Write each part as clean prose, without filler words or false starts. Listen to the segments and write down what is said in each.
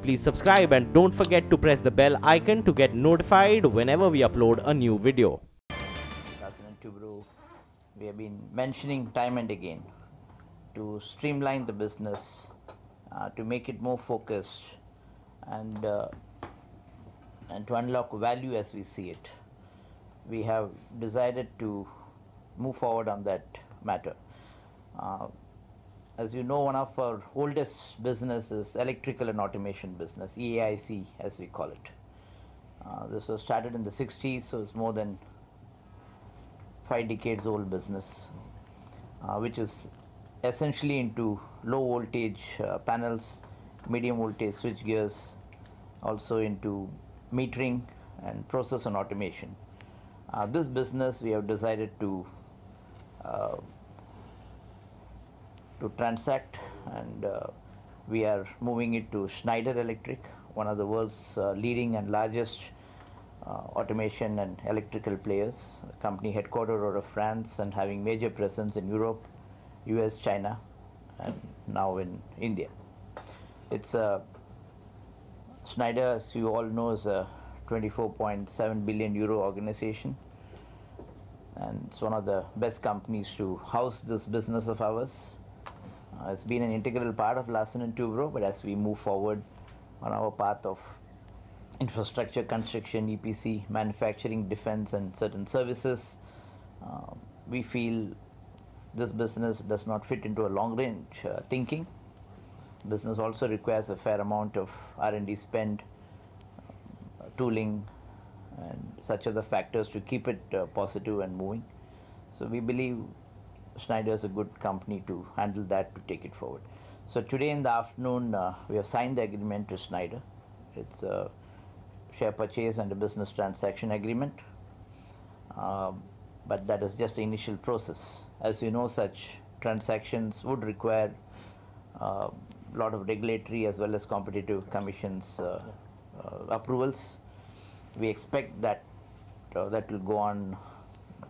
please subscribe and don't forget to press the bell icon to get notified whenever we upload a new video. L&T Biz, we have been mentioning time and again to streamline the business, to make it more focused, and to unlock value as we see it. We have decided to move forward on that matter. As you know, one of our oldest businesses, electrical and automation business, EAIC as we call it. This was started in the 60s, so it's more than 5 decades old business, which is essentially into low voltage panels, medium voltage switch gears, also into metering and process and automation. This business we have decided to transact, and we are moving it to Schneider Electric, one of the world's leading and largest automation and electrical players, a company headquartered out of France and having major presence in Europe, US, China, and now in India. It's Schneider, as you all know, is a 24.7 billion euro organization, and it's one of the best companies to house this business of ours. It's been an integral part of L&T Biz, but as we move forward on our path of infrastructure, construction, EPC, manufacturing, defense, and certain services, we feel this business does not fit into a long-range thinking. Business also requires a fair amount of R&D spend, tooling, and such other factors to keep it positive and moving. So we believe Schneider is a good company to handle that, to take it forward. So today in the afternoon, we have signed the agreement to Schneider. It's a share purchase and a business transaction agreement, but that is just the initial process. As you know, such transactions would require a lot of regulatory as well as competitive commissions approvals. We expect that that will go on.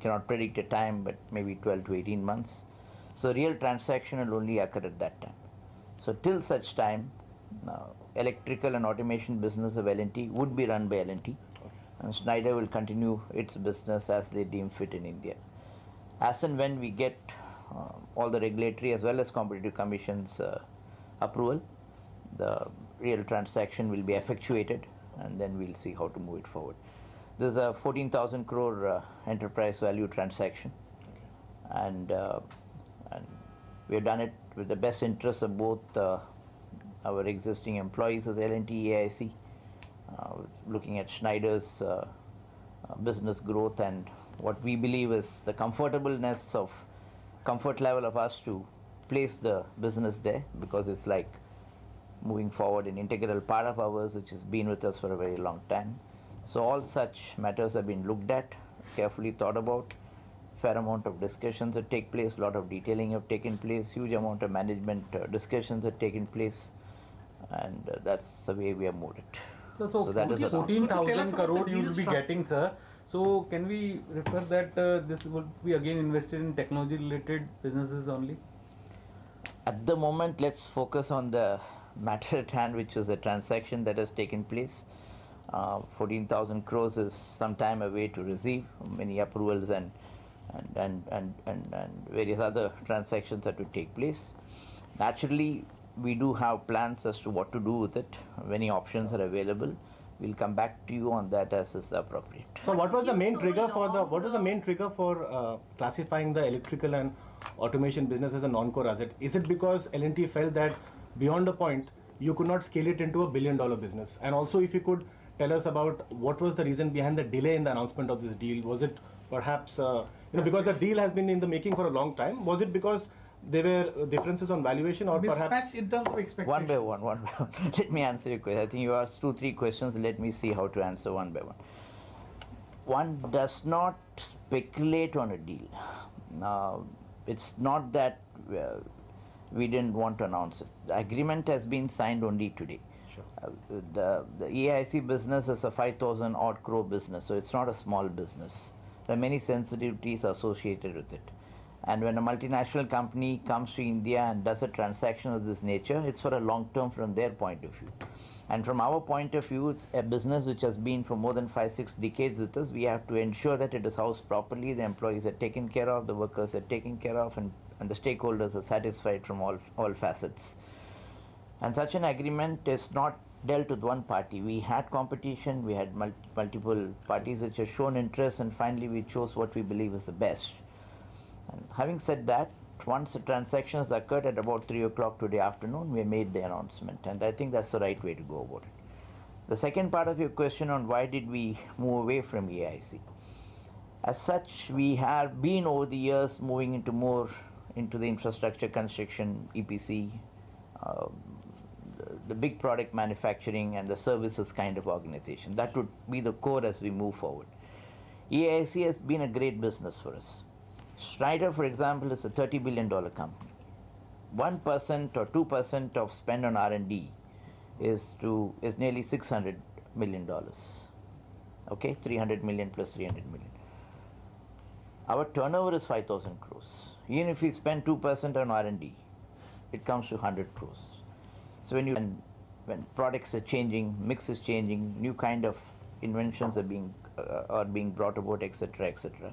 Cannot predict a time, but maybe 12 to 18 months. So real transaction will only occur at that time. So till such time, electrical and automation business of L&T would be run by L&T, and Schneider will continue its business as they deem fit in India. As and when we get all the regulatory as well as competitive commissions approval, the real transaction will be effectuated, and then we'll see how to move it forward. This is a 14,000 crore enterprise value transaction, and we have done it with the best interests of both our existing employees of the L&T EAIC, looking at Schneider's business growth and what we believe is the comfort level of us to place the business there, because it's like moving forward an integral part of ours which has been with us for a very long time. So all such matters have been looked at, carefully thought about, fair amount of discussions have taken place, a lot of detailing have taken place, huge amount of management discussions have taken place, and that's the way we have moved it. So that is 14,000 crore you will be getting, sir. So can we refer that this would be again invested in technology related businesses only? At the moment, let's focus on the matter at hand, which is a transaction that has taken place. 14,000 crores is some time away to receive. Many approvals and various other transactions that will take place. Naturally, we do have plans as to what to do with it. Many options are available. We'll come back to you on that as is appropriate. So what was the main trigger for classifying the electrical and automation business as a non-core asset? Is it because L&T felt that beyond a point you could not scale it into $1 billion business? And also, if you could tell us about what was the reason behind the delay in the announcement of this deal? Was it perhaps because the deal has been in the making for a long time? Was it because there were differences on valuation, or perhaps in terms of expectations? One by one. Let me answer your question. I think you asked 2-3 questions. Let me see how to answer one by one. One does not speculate on a deal. It's not that we didn't want to announce it. The agreement has been signed only today. Sure. The EAIC business is a 5,000 odd crore business, so it's not a small business. There are many sensitivities associated with it. And when a multinational company comes to India and does a transaction of this nature, it's for a long term from their point of view. And from our point of view, it's a business which has been for more than 5-6 decades with us. We have to ensure that it is housed properly, the employees are taken care of, the workers are taken care of, and the stakeholders are satisfied from all facets. And such an agreement is not dealt with one party. We had competition, we had multiple parties which have shown interest, and finally we chose what we believe is the best. And having said that, once the transactions occurred at about 3 o'clock today afternoon, we made the announcement, and I think that's the right way to go about it. The second part of your question on why did we move away from AIC. As such, we have been over the years moving into more into the infrastructure construction, EPC, the big product manufacturing and the services kind of organization. That would be the core as we move forward. AIC has been a great business for us. Schneider, for example, is a $30 billion company. 1% or 2% of spend on R&D is nearly $600 million. Okay, 300 million plus 300 million. Our turnover is 5,000 crores. Even if we spend 2% on R&D, it comes to 100 crores. So when products are changing, mix is changing, new kind of inventions are being brought about, etc., etc.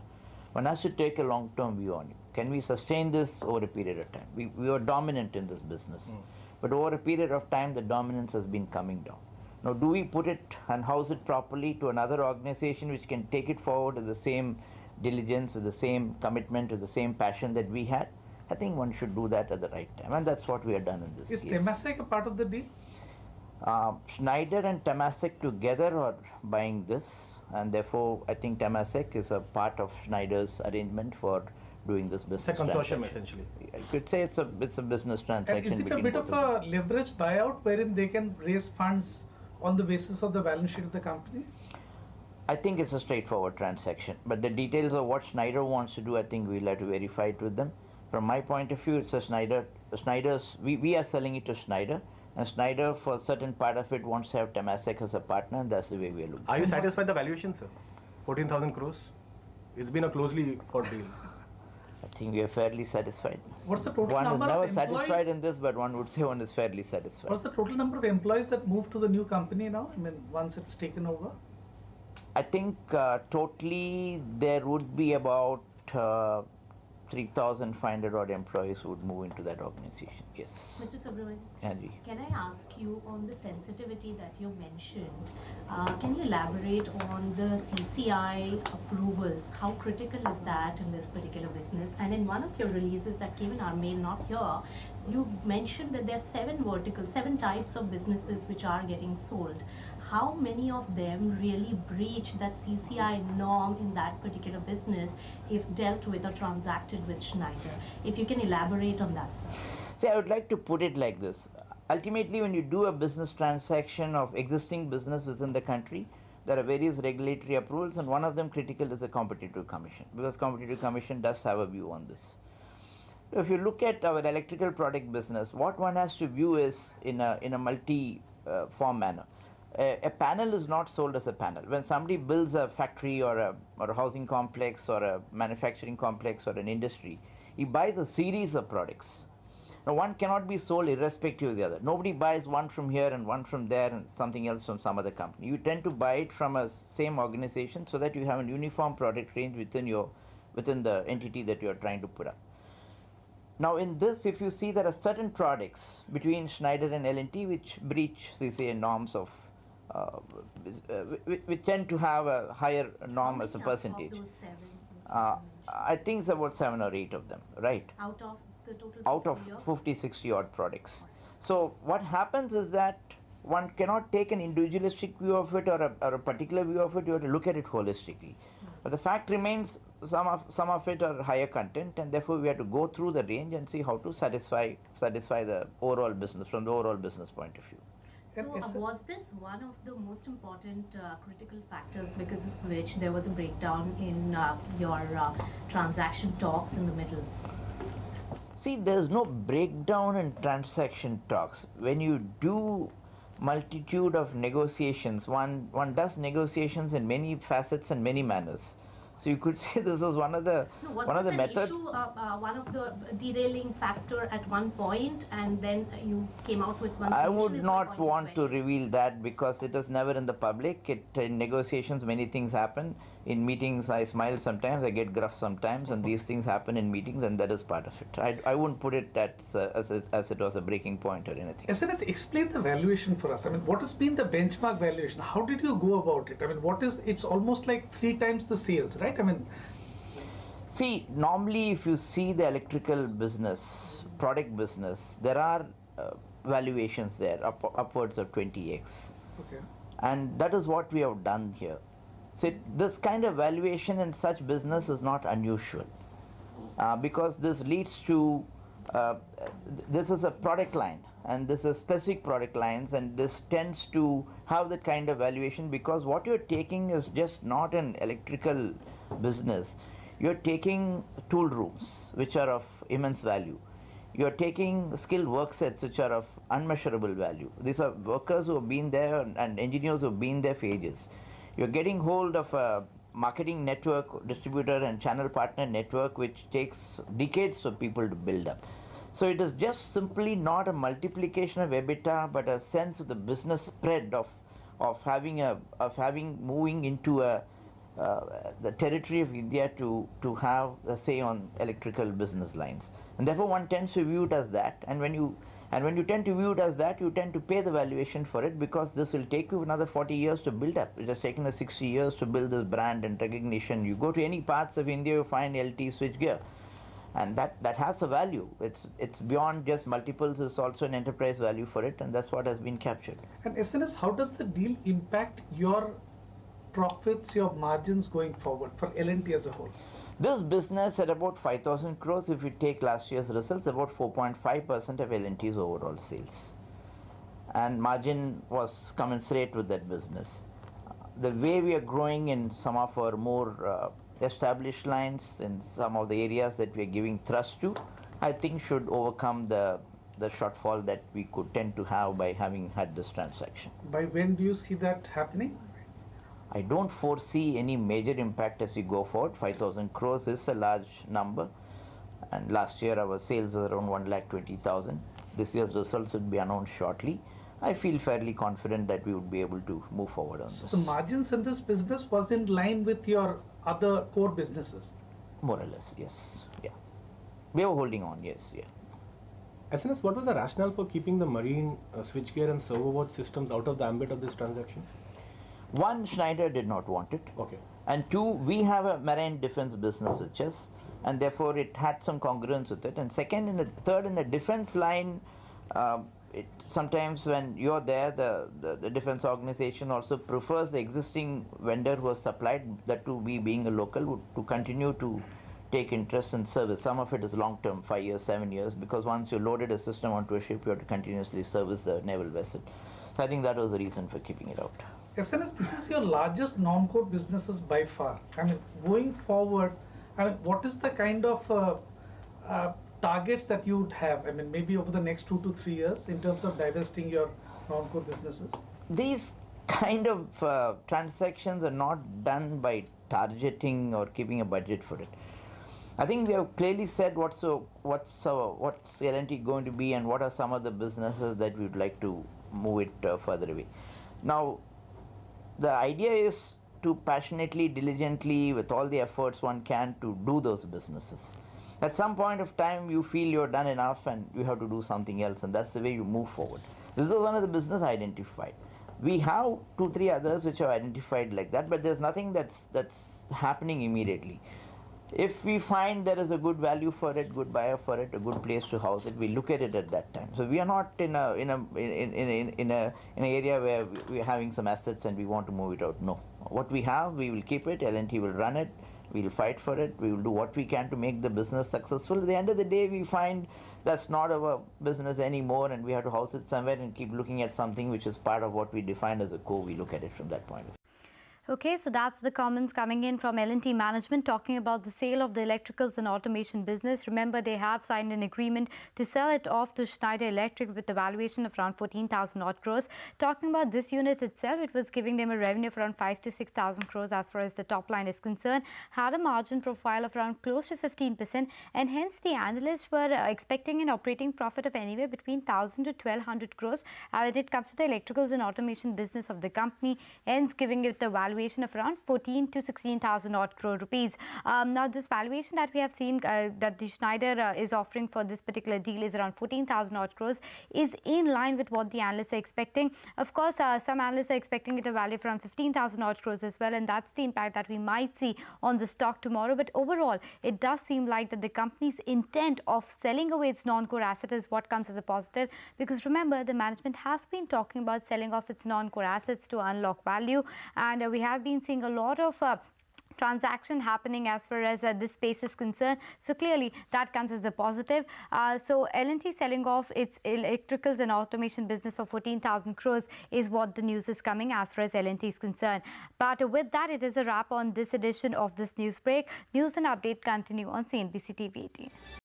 One has to take a long-term view on it. Can we sustain this over a period of time? We were dominant in this business, but over a period of time, the dominance has been coming down. Now, do we put it and house it properly to another organization which can take it forward with the same diligence, with the same commitment, with the same passion that we had? I think one should do that at the right time, and that's what we have done in this case. Is Temasek a part of the deal? Schneider and Temasek together are buying this, and therefore I think Temasek is a part of Schneider's arrangement for doing this business. It's a consortium essentially. I could say it's a business transaction. And is it a bit of a leverage buyout wherein they can raise funds on the basis of the balance sheet of the company? I think it's a straightforward transaction, but the details of what Schneider wants to do, I think we'll have to verify it with them. From my point of view, it's a Schneider's. We are selling it to Schneider. And Schneider, for a certain part of it, wants to have Temasek as a partner, and that's the way we are looking. Are you satisfied with the valuation, sir? 14,000 crores? It's been a closely fought deal. I think we are fairly satisfied. What's the total One is number never of satisfied employees? in this, but one would say one is fairly satisfied. What's the total number of employees that moved to the new company now? I mean, once it's taken over? I think totally there would be about 3,500 odd employees who would move into that organization. Yes. Mr. Subrahmanyan, Andy. can I ask you on the sensitivity that you mentioned, can you elaborate on the CCI approvals? How critical is that in this particular business? And in one of your releases that came in our mail, not here, you mentioned that there are 7 types of businesses which are getting sold. How many of them really breach that CCI norm in that particular business if dealt with or transacted with Schneider? If you can elaborate on that, sir. See, I would like to put it like this. Ultimately, when you do a business transaction of existing business within the country, there are various regulatory approvals, and one of them critical is the Competitive Commission, because Competitive Commission does have a view on this. If you look at our electrical product business, what one has to view is in a multi-form manner. A panel is not sold as a panel. When somebody builds a factory or a housing complex or a manufacturing complex or an industry, he buys a series of products. Now, one cannot be sold irrespective of the other. Nobody buys one from here and one from there and something else from some other company. You tend to buy it from a same organization so that you have a uniform product range within the entity that you are trying to put up. Now, in this, if you see there are certain products between Schneider and L&T which breach CCA norms of we tend to have a higher norm as a percentage. Of those 7? I think it's about 7 or 8 of them, right? Out of the total? Out of 50, 60 odd products. So what happens is that one cannot take an individualistic view of it or a particular view of it. You have to look at it holistically. But the fact remains, some of it are higher content, and therefore we have to go through the range and see how to satisfy the overall business from the overall business point of view. So was this one of the most important critical factors because of which there was a breakdown in your transaction talks in the middle? See, there's no breakdown in transaction talks. When you do multitude of negotiations, one does negotiations in many facets and many manners. So you could say this was one of the methods. Issue, one of the derailing factor at one point, and then you came out with one. I would not want to reveal that because it is never in the public. In negotiations, many things happen. In meetings, I smile sometimes, I get gruff sometimes, and these things happen in meetings, and that is part of it. I wouldn't put it as it was a breaking point or anything. Yes, sir, let's explain the valuation for us. I mean, what has been the benchmark valuation? How did you go about it? I mean, it's almost like 3 times the sales, right? I mean, see, normally if you see the electrical business, product business, there are valuations there, upwards of 20x. okay. And that is what we have done here. So this kind of valuation in such business is not unusual because this leads to, this is a product line and this is specific product lines, and this tends to have that kind of valuation because what you're taking is just not an electrical business. You're taking tool rooms which are of immense value. You're taking skilled work sets which are of unmeasurable value. These are workers who have been there and engineers who have been there for ages. You're getting hold of a marketing network, distributor and channel partner network which takes decades for people to build up. So it is just simply not a multiplication of EBITDA, but a sense of the business spread of moving into the territory of India to have a say on electrical business lines. And therefore one tends to view it as that. And when you tend to view it as that, you tend to pay the valuation for it because this will take you another 40 years to build up. It has taken us 60 years to build this brand and recognition. You go to any parts of India, you find L&T switchgear. And that has a value. It's beyond just multiples, it's also an enterprise value for it, and that's what has been captured. And SNS, how does the deal impact your profits, your margins going forward for L&T as a whole? This business at about 5,000 crores, if you take last year's results, about 4.5% of L&T's overall sales. And margin was commensurate with that business. The way we are growing in some of our more established lines, in some of the areas that we are giving thrust to, I think should overcome the shortfall that we could tend to have by having had this transaction. By when do you see that happening? I don't foresee any major impact as we go forward. 5,000 crores is a large number, and last year our sales was around 1,20,000. This year's results would be announced shortly. I feel fairly confident that we would be able to move forward on this. So the margins in this business was in line with your other core businesses? More or less, yes. Yeah. We were holding on, yes, yeah. SNS, what was the rationale for keeping the marine switchgear and servo board systems out of the ambit of this transaction? One, Schneider did not want it. Okay. And two, we have a marine defense business which is, and therefore it had some congruence with it. And second, in the defense line, sometimes when you're there, the defense organization also prefers the existing vendor who has supplied, that to be being a local, to continue to take interest in service. Some of it is long term, 5 years, 7 years, because once you loaded a system onto a ship, you have to continuously service the naval vessel. So I think that was the reason for keeping it out. SNS, this is your largest non-core businesses by far. I mean, going forward, I mean, what is the kind of targets that you would have? I mean, maybe over the next 2 to 3 years in terms of divesting your non-core businesses? These kind of transactions are not done by targeting or keeping a budget for it. I think we have clearly said what's L&T going to be and what are some of the businesses that we would like to move it further away. Now, the idea is to passionately, diligently, with all the efforts one can, to do those businesses. At some point of time, you feel you're done enough and you have to do something else, and that's the way you move forward. This is one of the business identified. We have 2, 3 others which are identified like that, but there's nothing that's happening immediately. If we find there is a good value for it, good buyer for it, a good place to house it, we look at it at that time. So we are not in an area where we are having some assets and we want to move it out. No, what we have, we will keep it. L&T will run it. We will fight for it. We will do what we can to make the business successful. At the end of the day, we find that's not our business anymore, and we have to house it somewhere and keep looking at something which is part of what we define as a core. We look at it from that point of view. Okay, so that's the comments coming in from L&T management talking about the sale of the electricals and automation business. Remember, they have signed an agreement to sell it off to Schneider Electric with a valuation of around 14,000 odd crores. Talking about this unit itself, it was giving them a revenue of around 5 to 6,000 crores as far as the top line is concerned, had a margin profile of around close to 15%, and hence the analysts were expecting an operating profit of anywhere between 1,000 to 1,200 crores when it comes to the electricals and automation business of the company, hence giving it the valuation of around 14 to 16,000 odd crore rupees. Now, this valuation that we have seen that the Schneider is offering for this particular deal is around 14,000 odd crores, is in line with what the analysts are expecting. Of course, some analysts are expecting it a value of around 15,000 odd crores as well, and that's the impact that we might see on the stock tomorrow. But overall, it does seem like that the company's intent of selling away its non-core asset is what comes as a positive, because remember, the management has been talking about selling off its non-core assets to unlock value, and we have been seeing a lot of transaction happening as far as this space is concerned. So clearly that comes as a positive. So L&T selling off its electricals and automation business for 14,000 crores is what the news is coming as far as L&T is concerned. But with that, it is a wrap on this edition of this news break. News and update continue on CNBC TV18.